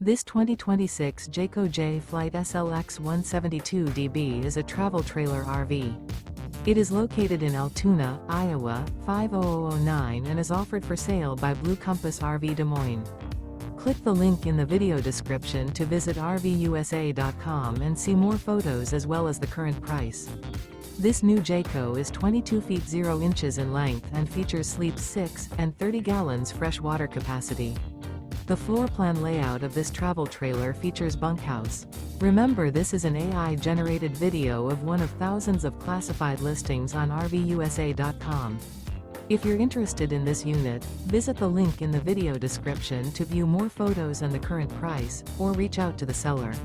This 2026 Jayco Jay Flight SLX 172DB is a travel trailer RV. It is located in Altoona, Iowa, 50009 and is offered for sale by Blue Compass RV Des Moines. Click the link in the video description to visit RVUSA.com and see more photos as well as the current price. This new Jayco is 22 feet 0 inches in length and features sleeps 6 and 30 gallons fresh water capacity. The floor plan layout of this travel trailer features bunkhouse. Remember, this is an AI-generated video of one of thousands of classified listings on RVUSA.com. If you're interested in this unit, visit the link in the video description to view more photos and the current price, or reach out to the seller.